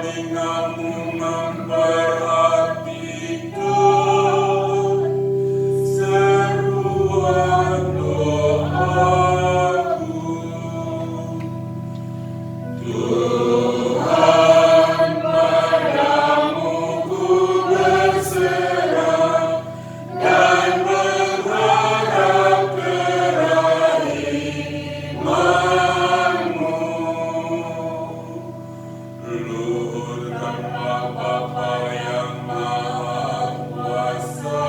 telingamu memperhatikan seruan doaku. Tuhan, padamu ku berserah dan berharap kerahiman-Mu. Luhurkanlah Bapa yang Maha Kuasa,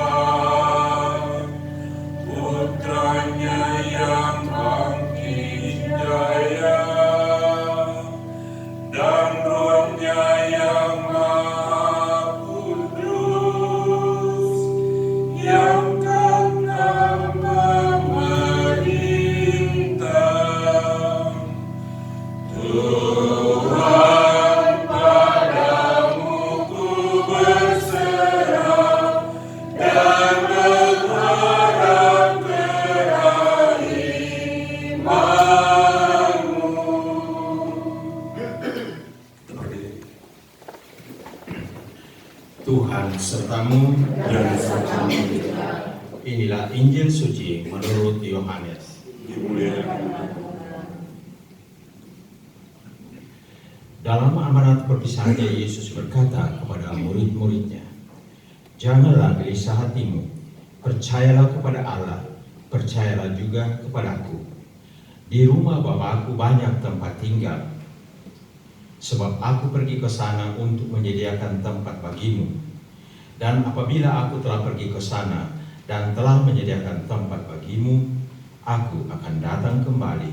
Putranya yang bangkit jaya, dan Roh-Nya yang Maha Kudus, yang kekal memerintah. Tuhan, padamu ku berserah dan berharap kerahiman-Mu. Tuhan sertamu. dan sertamu juga. Inilah Injil suci menurut Yohanes. Dimuliakan Dalam amanat perpisahannya, Yesus berkata kepada murid-muridnya, "Janganlah gelisah hatimu, percayalah kepada Allah, percayalah juga kepadaku. Di rumah Bapa-Ku banyak tempat tinggal. Sebab Aku pergi ke sana untuk menyediakan tempat bagimu. Dan apabila Aku telah pergi ke sana dan telah menyediakan tempat bagimu, Aku akan datang kembali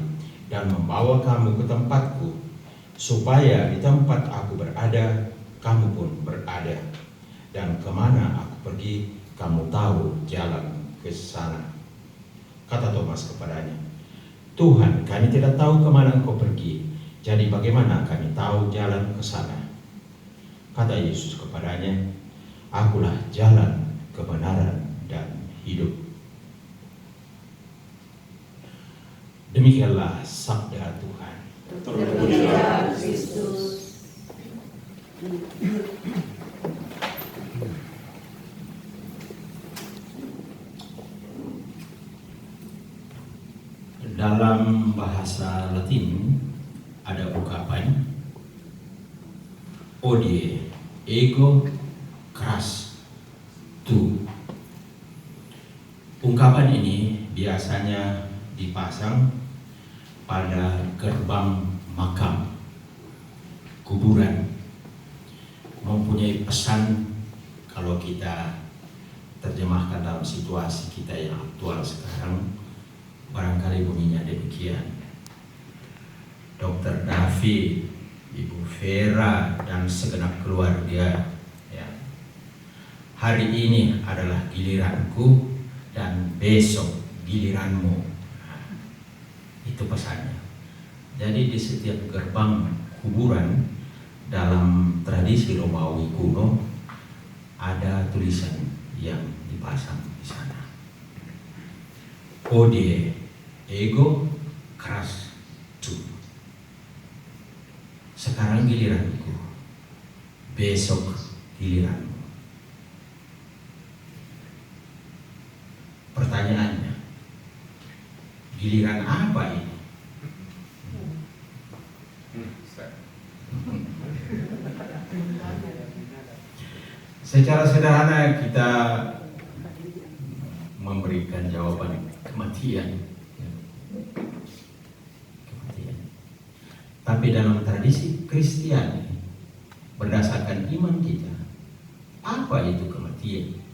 dan membawa kamu ke tempatku, supaya di tempat Aku berada, kamu pun berada. Dan kemana Aku pergi, kamu tahu jalan ke sana." Kata Thomas kepadanya, "Tuhan, kami tidak tahu kemana Engkau pergi, jadi bagaimana kami tahu jalan ke sana?" Kata Yesus kepadanya, "Akulah jalan, kebenaran, dan hidup." Demikianlah sabda Tuhan. Terpujilah Kristus. Dalam bahasa Latin ada ungkapan "Odie ego cras tu". Ungkapan ini biasanya dipasang pada gerbang makam, kuburan, mempunyai pesan. Kalau kita terjemahkan dalam situasi kita yang aktual sekarang, barangkali bunyinya demikian: Dr. David, Ibu Vera, dan segenap keluarga, ya, hari ini adalah giliranku dan besok giliranmu. Nah, itu pesannya. Jadi di setiap gerbang kuburan dalam tradisi Romawi kuno ada tulisan yang dipasang di sana. Odie ego cras tu. Sekarang giliranku, besok giliranmu. Pertanyaannya, giliran apa ini? Secara sederhana kita memberikan jawaban kematian. Tapi dalam tradisi Kristiani, berdasarkan iman kita, apa itu kematian?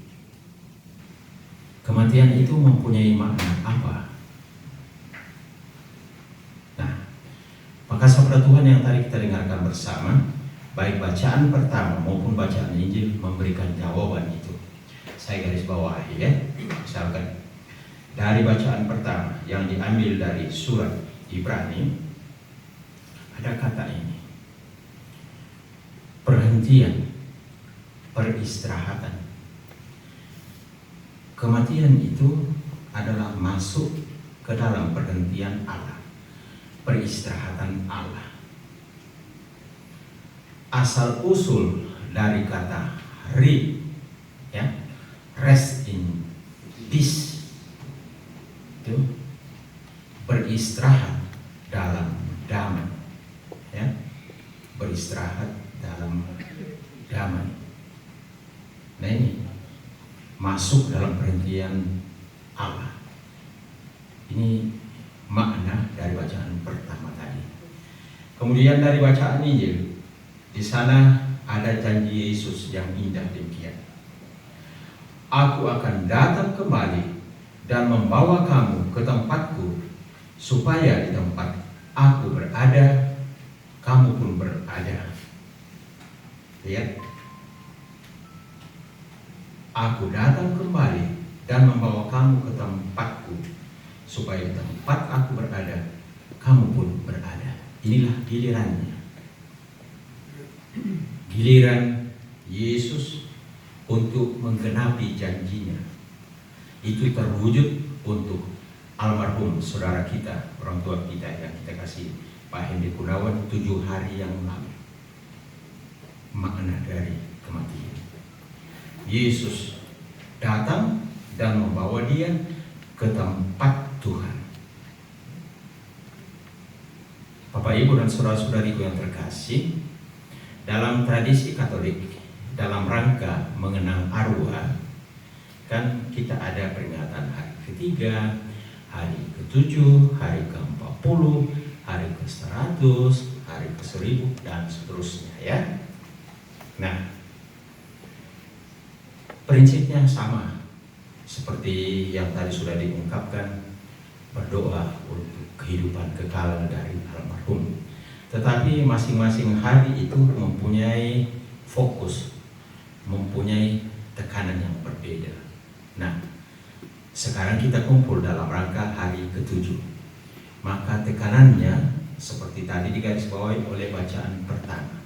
Kematian itu mempunyai makna apa? Nah, maka sabda Tuhan yang tadi kita dengarkan bersama, baik bacaan pertama maupun bacaan Injil, memberikan jawaban itu. Saya garis bawahi ya. Misalkan dari bacaan pertama yang diambil dari surat Ibrani, ada kata ini: perhentian, peristirahatan. Kematian itu adalah masuk ke dalam perhentian Allah, peristirahatan Allah. asal usul dari kata re, ya, rest in peace, itu beristirahat dalam damai, ya, beristirahat dalam damai. Nah, ini masuk dalam perhentian Allah. Ini makna dari bacaan pertama tadi. Kemudian dari bacaan Injil, di sana ada janji Yesus yang indah demikian. Aku akan datang kembali dan membawa kamu ke tempatku, supaya di tempat aku berada, kamu pun berada. Lihat, aku datang kembali dan membawa kamu ke tempatku, supaya di tempat aku berada, kamu pun berada. Inilah gilirannya. Giliran Yesus untuk menggenapi janjinya. Itu terwujud untuk almarhum saudara kita, orang tua kita yang kita kasih, Pak Hendy Gunawan, 7 hari yang lalu. Makna dari kematian. Yesus datang dan membawa dia ke tempat Tuhan. Bapak, Ibu, dan saudara-saudariku yang terkasih, dalam tradisi Katolik, dalam rangka mengenang arwah, kan kita ada peringatan hari ketiga, hari ke-7, hari ke-40, hari ke-100, hari ke-1000, dan seterusnya, ya. Nah, prinsipnya sama seperti yang tadi sudah diungkapkan, berdoa untuk kehidupan kekal dari almarhum. Tetapi masing-masing hari itu mempunyai fokus, mempunyai tekanan yang berbeda. Nah, sekarang kita kumpul dalam rangka hari ke-7. Maka tekanannya seperti tadi digarisbawahi oleh bacaan pertama.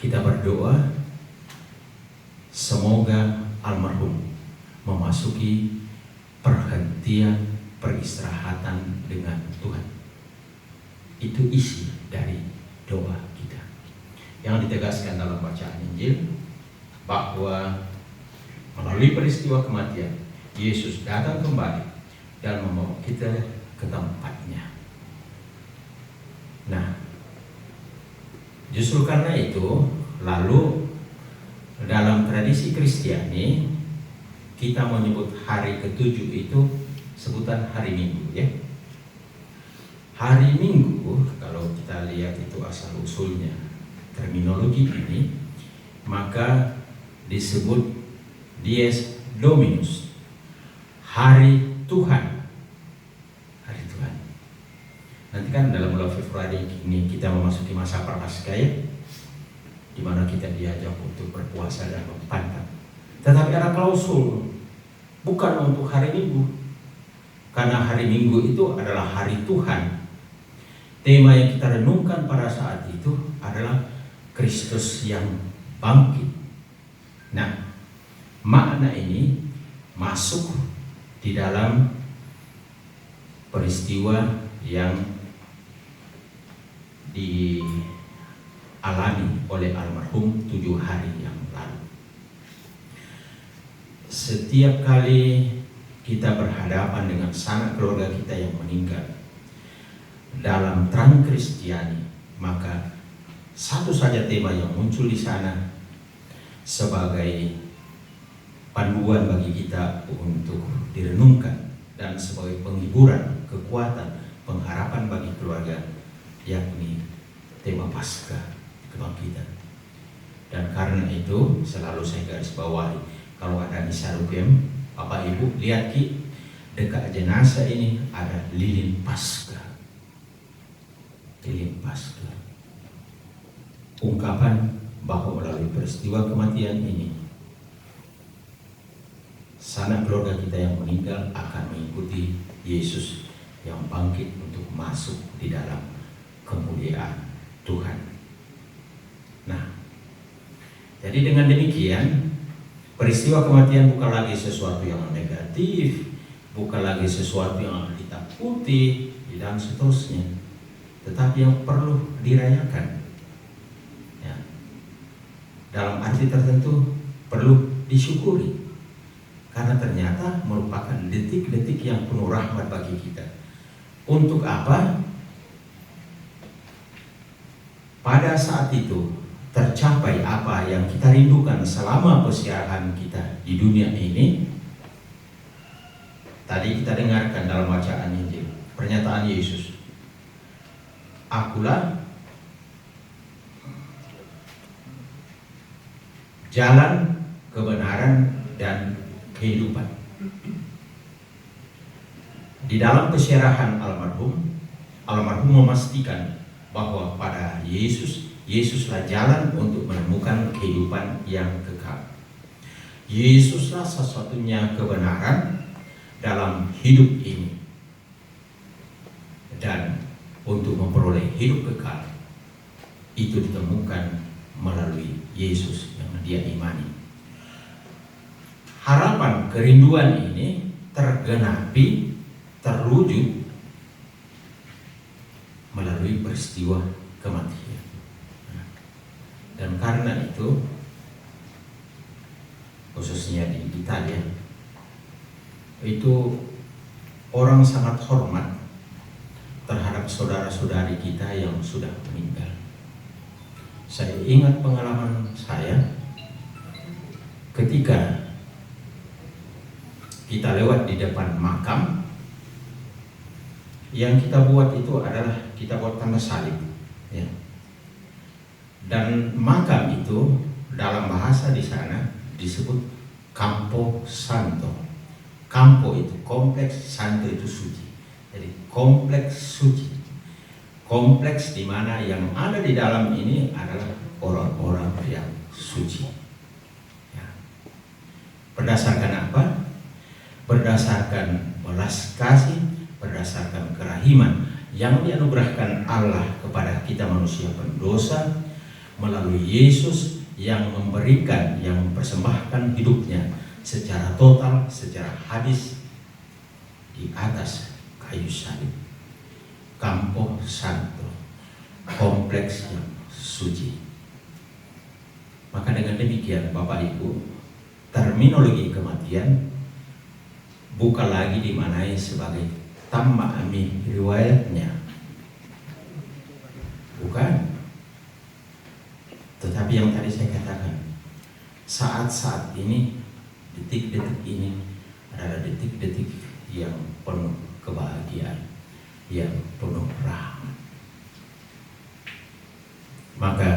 Kita berdoa semoga almarhum memasuki perhentian peristirahatan dengan Tuhan. Itu isi dari doa kita yang ditegaskan dalam bacaan Injil, bahwa melalui peristiwa kematian Yesus datang kembali dan membawa kita ke tempatnya. Nah, justru karena itu, lalu dalam tradisi Kristiani kita menyebut hari ke-7 itu sebutan hari Minggu, ya. Hari Minggu, kalau kita lihat itu asal usulnya terminologi ini, maka disebut Dies Dominus, hari Tuhan. Hari Tuhan. Nanti kan dalam bulan Februari ini kita memasuki masa Prapaskah, ya, di mana kita diajak untuk berpuasa dan berpantang. Tetapi ada klausul, bukan untuk hari Minggu, karena hari Minggu itu adalah hari Tuhan. Tema yang kita renungkan pada saat itu adalah Kristus yang bangkit. Nah, makna ini masuk di dalam peristiwa yang dialami oleh almarhum 7 hari yang lalu. Setiap kali kita berhadapan dengan sanak keluarga kita yang meninggal dalam terang Kristiani, maka satu saja tema yang muncul di sana sebagai panduan bagi kita untuk direnungkan dan sebagai penghiburan, kekuatan, pengharapan bagi keluarga, yakni tema Paskah, kebangkitan. Dan karena itu selalu saya garis bawahi, kalau ada misa Requiem, Bapak Ibu lihat Ki, dekat jenazah ini ada lilin Paskah. Lilin Paskah, ungkapan bahwa melalui peristiwa kematian ini sanak keluarga kita yang meninggal akan mengikuti Yesus yang bangkit untuk masuk di dalam kemuliaan Tuhan. Nah, jadi dengan demikian peristiwa kematian bukan lagi sesuatu yang negatif, bukan lagi sesuatu yang ditakuti dan seterusnya. tetapi yang perlu dirayakan. Ya. Dalam arti tertentu perlu disyukuri, karena ternyata merupakan detik-detik yang penuh rahmat bagi kita. Untuk apa? Pada saat itu tercapai apa yang kita rindukan selama persiapan kita di dunia ini. Tadi kita dengarkan dalam bacaan Injil, pernyataan Yesus, "Akulah jalan, kebenaran, dan kehidupan." Di dalam pesyarahan almarhum memastikan bahwa pada Yesuslah jalan untuk menemukan kehidupan yang kekal. Yesuslah satu-satunya kebenaran dalam hidup ini. Dan untuk memperoleh hidup kekal itu ditemukan melalui Yesus yang dia imani. Harapan kerinduan ini tergenapi, terwujud melalui peristiwa kematian. Dan karena itu, khususnya di Italia, itu orang sangat hormat terhadap saudara-saudari kita yang sudah meninggal. Saya ingat pengalaman saya ketika kita lewat di depan makam. Yang kita buat itu adalah kita buat tanda salib, ya. Dan makam itu dalam bahasa di sana disebut Campo Santo. Campo itu kompleks, santo itu suci. Jadi kompleks suci. Kompleks di mana yang ada di dalam ini adalah orang-orang yang suci. Ya. Berdasarkan apa? Berdasarkan belas kasih, berdasarkan kerahiman yang dianugerahkan Allah kepada kita manusia pendosa melalui Yesus yang memberikan, yang mempersembahkan hidupnya secara total, secara habis di atas kayu salib. Campo Santo, kompleks yang suci. Maka dengan demikian Bapak Ibu, terminologi kematian bukan lagi dimaknai sebagai tamma ami riwayatnya, bukan. Tetapi yang tadi saya katakan, saat-saat ini, detik-detik ini adalah detik-detik yang penuh kebahagiaan, yang penuh rahmat. Maka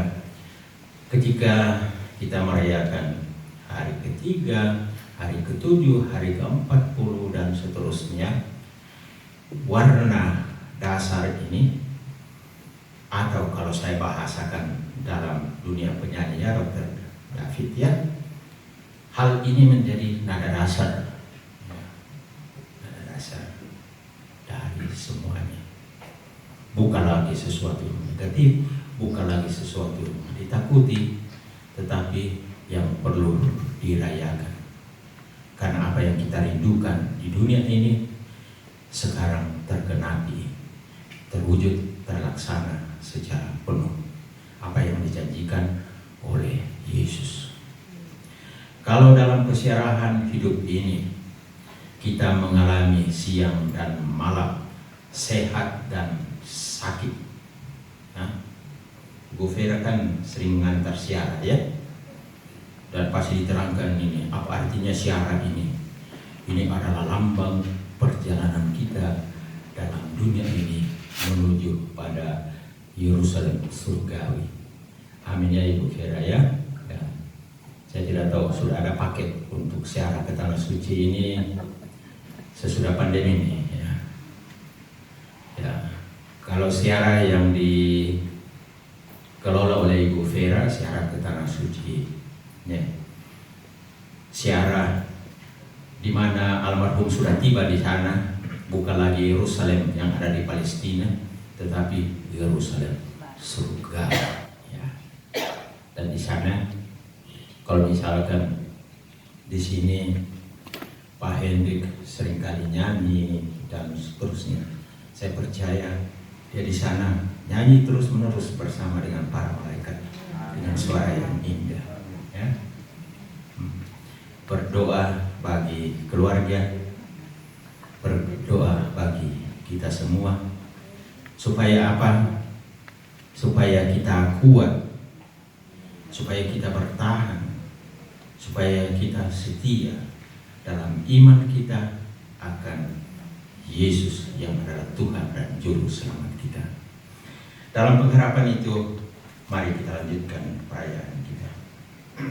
ketika kita merayakan hari ketiga, hari ke-7, hari ke-40 dan seterusnya, warna dasar ini, atau kalau saya bahasakan dalam dunia penyanyi Dr. David, ya, hal ini menjadi nada dasar, nada dasar dari semuanya. Bukan lagi sesuatu yang negatif, bukan lagi sesuatu yang ditakuti, tetapi yang perlu dirayakan. Karena apa yang kita rindukan di dunia ini sekarang tergenapi, terwujud, terlaksana secara penuh apa yang dijanjikan oleh Yesus. Kalau dalam kesiarahan hidup ini kita mengalami siang dan malam, sehat dan sakit, nah, Bu Vera kan sering mengantar siara, ya, dan pasti diterangkan ini apa artinya siara ini. Ini adalah lambang perjalanan kita dalam dunia ini menuju pada Yerusalem surgawi. Amin ya Ibu Vera, ya. Dan saya tidak tahu sudah ada paket untuk siara ke Tanah Suci ini sesudah pandemi ini, ya. Ya, kalau siara yang dikelola oleh Ibu Vera, siara ke Tanah Suci, ya. Siara di mana almarhum sudah tiba di sana, bukan lagi Yerusalem yang ada di Palestina, tetapi Yerusalem surga, ya. Dan di sana, kalau misalkan di sini Pak Hendrik seringkali nyanyi dan seterusnya, saya percaya di Dia di sana nyanyi terus menerus bersama dengan para malaikat dengan suara yang indah. Ya. Berdoa bagi keluarga, berdoa bagi kita semua, supaya apa? Supaya kita kuat, supaya kita bertahan, supaya kita setia dalam iman kita akan Yesus yang adalah Tuhan dan Juru Selamat kita. Dalam pengharapan itu, mari kita lanjutkan perayaan